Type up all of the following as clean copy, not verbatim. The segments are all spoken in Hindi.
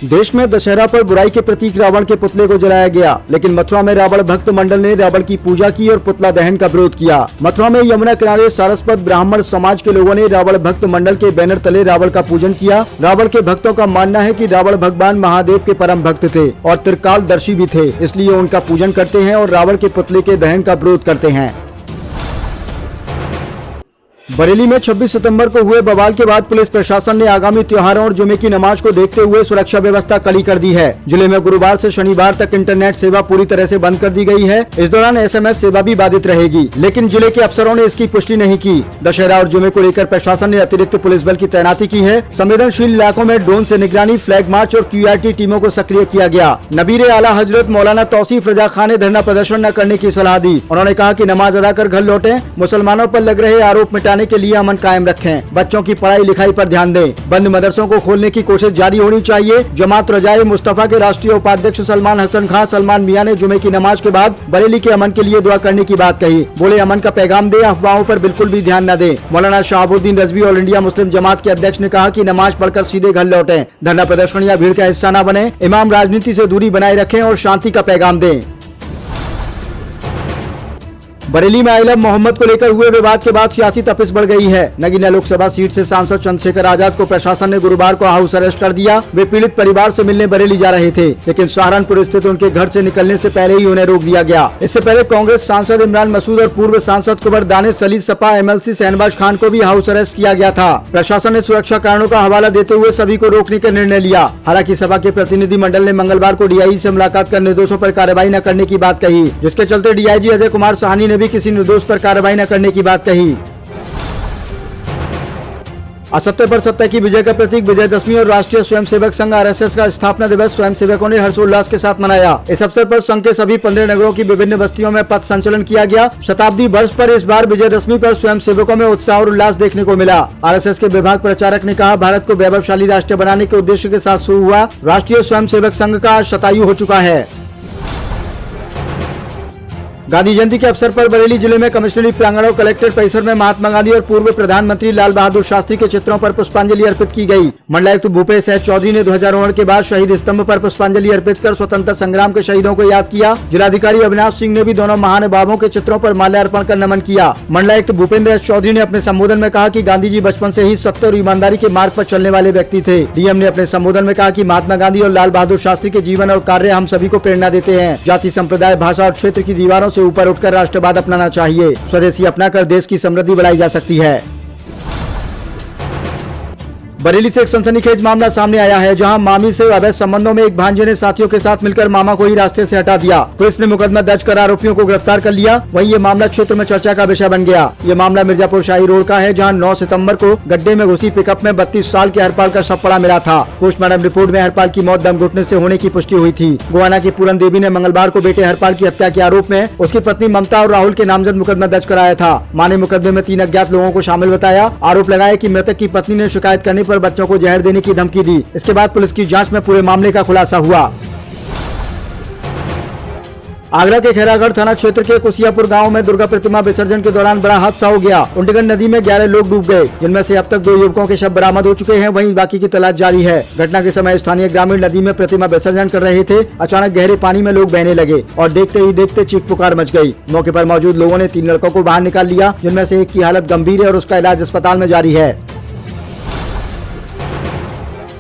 देश में दशहरा पर बुराई के प्रतीक रावण के पुतले को जलाया गया, लेकिन मथुरा में रावण भक्त मंडल ने रावण की पूजा की और पुतला दहन का विरोध किया। मथुरा में यमुना किनारे सारस्वत ब्राह्मण समाज के लोगों ने रावण भक्त मंडल के बैनर तले रावण का पूजन किया। रावण के भक्तों का मानना है कि रावण भगवान महादेव के परम भक्त थे और त्रिकालदर्शी भी थे, इसलिए उनका पूजन करते हैं और रावण के पुतले के दहन का विरोध करते हैं। बरेली में 26 सितंबर को हुए बवाल के बाद पुलिस प्रशासन ने आगामी त्योहारों और जुमे की नमाज को देखते हुए सुरक्षा व्यवस्था कड़ी कर दी है। जिले में गुरुवार से शनिवार तक इंटरनेट सेवा पूरी तरह से बंद कर दी गई है। इस दौरान SMS सेवा भी बाधित रहेगी, लेकिन जिले के अफसरों ने इसकी पुष्टि नहीं की। दशहरा और जुमे को लेकर प्रशासन ने अतिरिक्त पुलिस बल की तैनाती की है। संवेदनशील इलाकों में ड्रोन से निगरानी, फ्लैग मार्च और QRT टीमों को सक्रिय किया गया। नबीर आला हजरत मौलाना तौसीफ रजा खान ने धरना प्रदर्शन न करने की सलाह दी। उन्होंने कहा कि नमाज अदा कर घर लौटें, मुसलमानों पर लग रहे आरोप मिटाने के लिए अमन कायम रखें, बच्चों की पढ़ाई लिखाई पर ध्यान दें, बंद मदरसों को खोलने की कोशिश जारी होनी चाहिए। जमात रजाए मुस्तफा के राष्ट्रीय उपाध्यक्ष सलमान हसन खान सलमान मियां ने जुमे की नमाज के बाद बरेली के अमन के लिए दुआ करने की बात कही। बोले, अमन का पैगाम दे, अफवाहों पर बिल्कुल भी ध्यान न दें। मौलाना Shahabuddin Razvi all India Muslim जमात के अध्यक्ष ने कहा कि नमाज पढ़कर सीधे घर लौटें, धरना प्रदर्शन या भीड़ का हिस्सा न बने, इमाम राजनीति से दूरी बनाए रखें और शांति का पैगाम दें। बरेली में आई लव मोहम्मद को लेकर हुए विवाद के बाद सियासी तपिश बढ़ गई है। नगीना लोकसभा सीट से सांसद चंद्रशेखर आजाद को प्रशासन ने गुरुवार को हाउस अरेस्ट कर दिया। वे पीड़ित परिवार से मिलने बरेली जा रहे थे, लेकिन सहारनपुर स्थित उनके घर से निकलने से पहले ही उन्हें रोक दिया गया। इससे पहले कांग्रेस सांसद इमरान मसूद और पूर्व सांसद कुंवर दानिश सलील सपा MLC शहनवाज खान को भी हाउस अरेस्ट किया गया था। प्रशासन ने सुरक्षा कारणों का हवाला देते हुए सभी को रोकने का निर्णय लिया। हालांकि सपा के प्रतिनिधि मंडल ने मंगलवार को DIG से मुलाकात कर निर्दोषों पर कार्रवाई न करने की बात कही, जिसके चलते DIG अजय कुमार साहनी ने भी किसी निर्दोष पर कार्रवाई न करने की बात कही। असत्य पर सत्य की विजय का प्रतीक विजयदशमी और राष्ट्रीय स्वयंसेवक संघ RSS का स्थापना दिवस स्वयंसेवकों ने हर्षोल्लास के साथ मनाया। इस अवसर पर संघ के सभी 15 नगरों की विभिन्न बस्तियों में पथ संचलन किया गया। शताब्दी वर्ष पर इस बार विजयदशमी पर स्वयंसेवकों में उत्साह और उल्लास देखने को मिला। RSS के विभाग प्रचारक ने कहा, भारत को वैभवशाली राष्ट्र बनाने के उद्देश्य के साथ शुरू हुआ राष्ट्रीय स्वयंसेवक संघ का आज शतायु हो चुका है। गांधी जयंती के अवसर पर बरेली जिले में कमिश्नरी प्रांगण और कलेक्ट्रेट परिसर में महात्मा गांधी और पूर्व प्रधानमंत्री लाल बहादुर शास्त्री के चित्रों पर पुष्पांजलि अर्पित की गई। मंडलायुक्त भूपेश S चौधरी ने ध्वजारोहण के बाद शहीद स्तंभ पर पुष्पांजलि अर्पित कर स्वतंत्रता संग्राम के शहीदों को याद किया। जिलाधिकारी अविनाश सिंह ने भी दोनों महानुभावों के चित्रों पर माल्यार्पण कर नमन किया। मंडलायुक्त भूपेंद्र S चौधरी ने अपने संबोधन में कहा कि गांधी जी बचपन से ही सत्य और ईमानदारी के मार्ग पर चलने वाले व्यक्ति थे। DM ने अपने संबोधन में कहा कि महात्मा गांधी और लाल बहादुर शास्त्री के जीवन और कार्य हम सभी को प्रेरणा देते हैं। जाति, संप्रदाय, भाषा और क्षेत्र की दीवारों से ऊपर उठकर राष्ट्रवाद अपनाना चाहिए। स्वदेशी अपनाकर देश की समृद्धि बढ़ाई जा सकती है। बरेली से एक सनसनीखेज मामला सामने आया है, जहां मामी से अवैध संबंधों में एक भांजे ने साथियों के साथ मिलकर मामा को ही रास्ते से हटा दिया। पुलिस ने मुकदमा दर्ज कर आरोपियों को गिरफ्तार कर लिया। वहीं ये मामला क्षेत्र में चर्चा का विषय बन गया। ये मामला मिर्जापुर शाही रोड का है, जहां 9 सितंबर को गड्ढे में घुसी पिकअप में 32 साल के हरपाल का शव पड़ा मिला था। पोस्टमार्टम रिपोर्ट में हरपाल की मौत दम घुटने से होने की पुष्टि हुई थी। गोवाना की पूरन देवी ने मंगलवार को बेटे हरपाल की हत्या के आरोप में उसकी पत्नी ममता और राहुल के नामजद मुकदमा दर्ज कराया था। मां ने मुकदमे में 3 अज्ञात लोगों को शामिल बताया। आरोप लगाया कि मृतक की पत्नी ने शिकायत करने पर बच्चों को जहर की धमकी दी। इसके बाद पुलिस की जांच में पूरे मामले का खुलासा हुआ। आगरा के खैरागढ़ थाना क्षेत्र के कुसियापुर गांव में दुर्गा प्रतिमा विसर्जन के दौरान बड़ा हादसा हो गया। उंटगन नदी में 11 लोग डूब गए, जिनमें से अब तक 2 युवकों के शव बरामद हो चुके हैं। वहीं बाकी की तलाश जारी है। घटना के समय स्थानीय ग्रामीण नदी में प्रतिमा विसर्जन कर रहे थे। अचानक गहरे पानी में लोग बहने लगे और देखते ही देखते चीख पुकार मच गई। मौके पर मौजूद लोगों ने 3 लड़कों को बाहर निकाल लिया, जिनमें से एक की हालत गंभीर है और उसका इलाज अस्पताल में जारी है।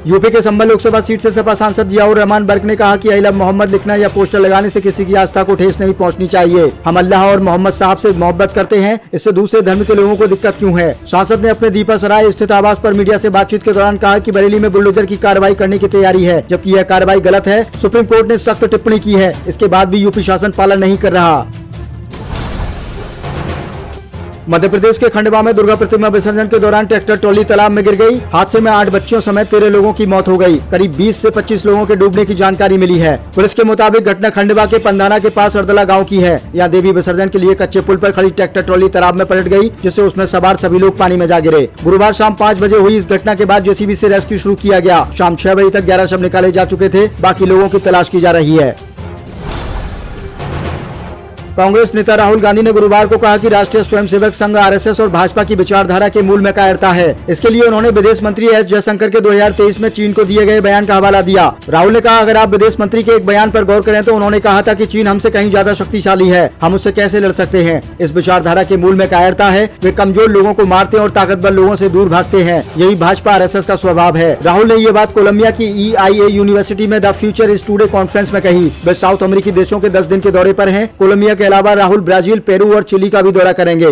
यूपी के संभल लोकसभा सीट से सपा सांसद जियाउर रहमान बर्क ने कहा कि आई लव मोहम्मद लिखना या पोस्टर लगाने से किसी की आस्था को ठेस नहीं पहुंचनी चाहिए। हम अल्लाह और मोहम्मद साहब से मोहब्बत करते हैं, इससे दूसरे धर्म के लोगों को दिक्कत क्यों है। सांसद ने अपने दीपा सराय स्थित आवास पर मीडिया से बातचीत के दौरान कहा कि बरेली में बुलडोजर की कार्रवाई करने की तैयारी है, जबकि यह कार्रवाई गलत है। सुप्रीम कोर्ट ने सख्त टिप्पणी की है, इसके बाद भी यूपी शासन पालन नहीं कर रहा। मध्य प्रदेश के खंडवा में दुर्गा प्रतिमा विसर्जन के दौरान ट्रैक्टर ट्रॉली तालाब में गिर गई। हादसे में 8 बच्चियों समेत 13 लोगों की मौत हो गई। करीब 20 से 25 लोगों के डूबने की जानकारी मिली है। पुलिस के मुताबिक घटना खंडवा के पंधाना के पास अरदला गांव की है। यहाँ देवी विसर्जन के लिए कच्चे पुल पर खड़ी ट्रैक्टर ट्रॉली तालाब में पलट गई, जिससे उसमें सवार सभी लोग पानी में जा गिरे। गुरुवार शाम 5 बजे हुई इस घटना के बाद JCB से रेस्क्यू शुरू किया गया। शाम 6 बजे तक 11 शव निकाले जा चुके थे। बाकी लोगों की तलाश की जा रही है। कांग्रेस नेता राहुल गांधी ने गुरुवार को कहा कि राष्ट्रीय स्वयंसेवक संघ आरएसएस और भाजपा की विचारधारा के मूल में कायरता है। इसके लिए उन्होंने विदेश मंत्री एस जयशंकर के 2023 में चीन को दिए गए बयान का हवाला दिया। राहुल ने कहा, अगर आप विदेश मंत्री के एक बयान पर गौर करें तो उन्होंने कहा था कि चीन हमसे कहीं ज्यादा शक्तिशाली है, हम उससे कैसे लड़ सकते हैं। इस विचारधारा के मूल में कायरता है। वे कमजोर लोगों को मारते हैं और ताकतवर लोगों से दूर भागते हैं। यही भाजपा आरएसएस का स्वभाव है। राहुल ने ये बात कोलंबिया की EIA यूनिवर्सिटी में the future is today conference में कही। वे साउथ अमेरिकी देशों के 10 दिन के दौरे पर हैं। कोलंबिया के अलावा राहुल ब्राजील, पेरू और चिली का भी दौरा करेंगे।